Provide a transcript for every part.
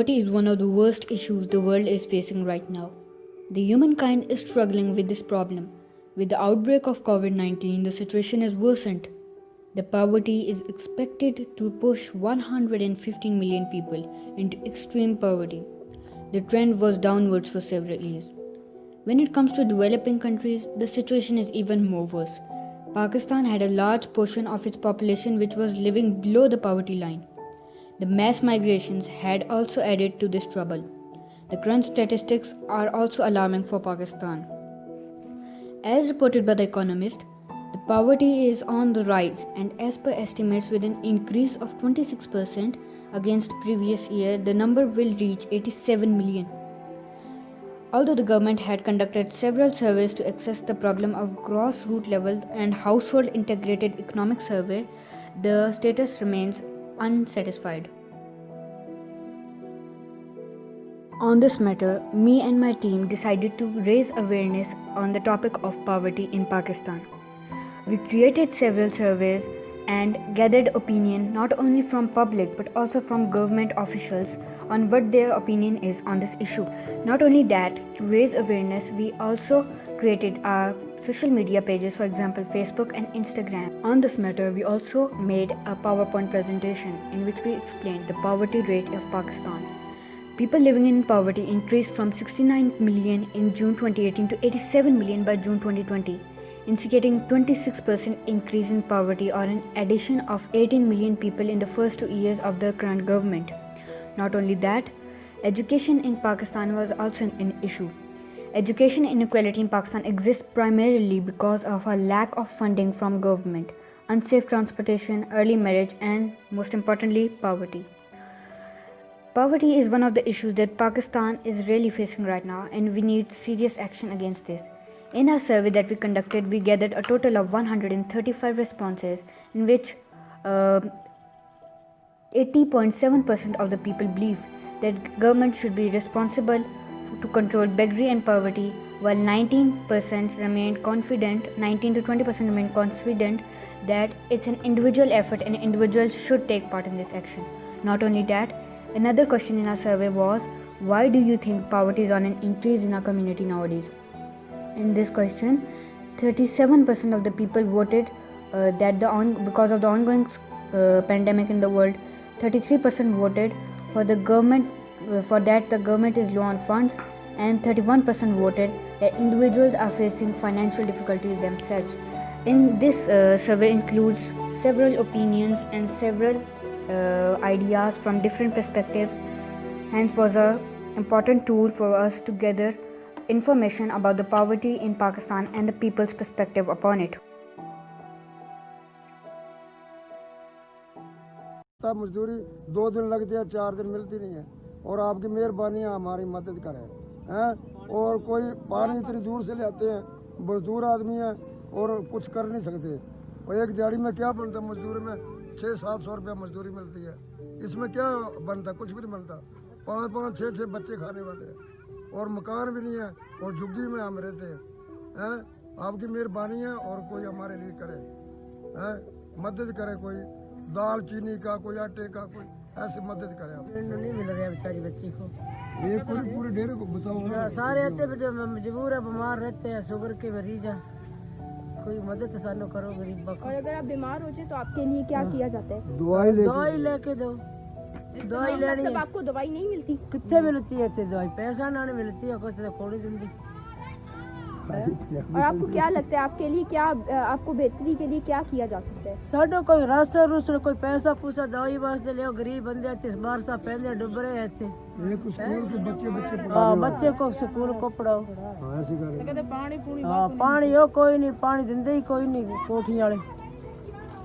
Poverty is one of the worst issues the world is facing right now. The humankind is struggling with this problem. With the outbreak of COVID 19, the situation is worsened. The poverty is expected to push 115 million people into extreme poverty. The trend was downwards for several years. When it comes to developing countries, the situation is even more worse. Pakistan had a large portion of its population which was living below the poverty line. The mass migrations had also added to this trouble. The current statistics are also alarming for Pakistan. As reported by The Economist, the poverty is on the rise, and as per estimates, with an increase of 26% against previous year, the number will reach 87 million. Although the government had conducted several surveys to assess the problem of gross root level and household integrated economic survey, the status remains unsatisfied. On this matter, me and my team decided to raise awareness on the topic of poverty in Pakistan. We created several surveys and gathered opinion not only from public but also from government officials on what their opinion is on this issue. Not only that, to raise awareness, we also created our social media pages, for example Facebook and Instagram. On this matter, we also made a PowerPoint presentation in which we explained the poverty rate of Pakistan. People living in poverty increased from 69 million in June 2018 to 87 million by June 2020, indicating 26% increase in poverty or an addition of 18 million people in the first 2 years of the current government. Not only that, education in Pakistan was also an issue. Education inequality in Pakistan exists primarily because of a lack of funding from government, unsafe transportation, early marriage, and most importantly, poverty. Poverty is one of the issues that Pakistan is really facing right now, and we need serious action against this. In our survey that we conducted, we gathered a total of 135 responses in which 80.7% of the people believe that government should be responsible to control beggary and poverty, while 19% remained confident, 19 to 20% remained confident that it's an individual effort and individuals should take part in this action. Not only that, another question in our survey was, why do you think poverty is on an increase in our community nowadays? In this question, 37% of the people voted that because of the ongoing pandemic in the world, 33% voted for the government the government is low on funds, and 31% voted that individuals are facing financial difficulties themselves. In this survey includes several opinions and several ideas from different perspectives, hence was a important tool for us to gather information about the poverty in Pakistan and the people's perspective upon it. मजदूरी 2 दिन लगती है, 4 दिन मिलती नहीं है, और आपकी मेहरबानी हमारी मदद करें हैं। और कोई पानी इतनी दूर से ले आते हैं, मजदूर आदमी है और कुछ कर नहीं सकते, और एक दिहाड़ी में क्या बनता है, मजदूरी में 600-700 रुपया मजदूरी मिलती है, इसमें क्या बनता, कुछ भी नहीं बनता। 5-5, 6-6 बच्चे खाने वाले हैं, और मकान भी नहीं है, और झुग्गी में हम रहते हैं। आपकी मेहरबानी है, और कोई हमारे लिए करे हैं, मदद करे, कोई दाल चीनी का, कोई आटे का, कोई ऐसे मदद करे। आप नहीं मिल रहा है बेचारी बच्ची को, ये पूरे डेरे को बताओ। सारे आते मजबूर है, बीमार रहते हैं, शुगर के मरीज हैं, कोई मदद सानू करो गरीब को। और अगर आप बीमार हो जाए तो आपके लिए क्या किया जाता है? दवाई लेके दो, दवाई लेनी है। आपको दवाई नहीं मिलती? कितने मिलती है दवाई, पैसा ना मिलती है, कुछ तो खोड़ी जिंदगी। और आपको क्या लगता है, आपके लिए क्या, आपको बेहतरी के लिए क्या किया जा सकता है? साडो कोई रास्ता रूस कोई पैसा पूसा दवाई वास्ते ले, गरीब बंदे आते बाहर सा पहले डूब रहे हैं, बच्चे को स्कूल को पढ़ाओ। पानी हो कोई नहीं, पानी दिंदे ही कोई नहीं, कोठी वाले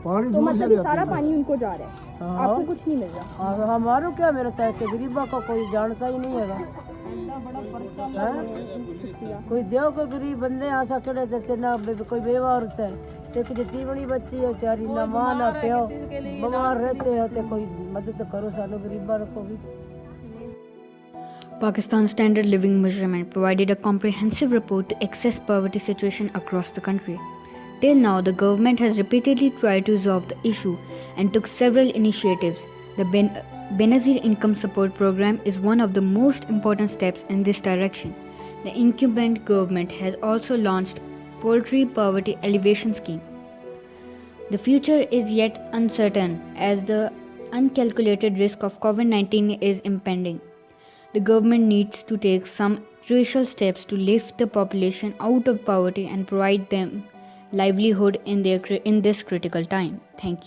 तो मतलब सारा पानी उनको जा रहा है, आपको कुछ नहीं मिल रहा। हमारो क्या मेरा कहते, गरीबा को कोई जानता ही नहीं है। कोई देव को गरीब बंदे आशा कड़े थे ना, कोई बेवा औरत है, एक जितनी बड़ी बच्ची है चारी, ना माँ ना प्यो, बीमार रहते हैं, तो कोई मदद करो सालो गरीबा को भी। Pakistan Standard Living Measurement provided a comprehensive report to assess poverty situation across the country. Till now, the government has repeatedly tried to resolve the issue and took several initiatives. The Benazir Income Support Program is one of the most important steps in this direction. The incumbent government has also launched Poultry Poverty Alleviation Scheme. The future is yet uncertain as the uncalculated risk of COVID-19 is impending. The government needs to take some crucial steps to lift the population out of poverty and provide them livelihood in this critical time. Thank you.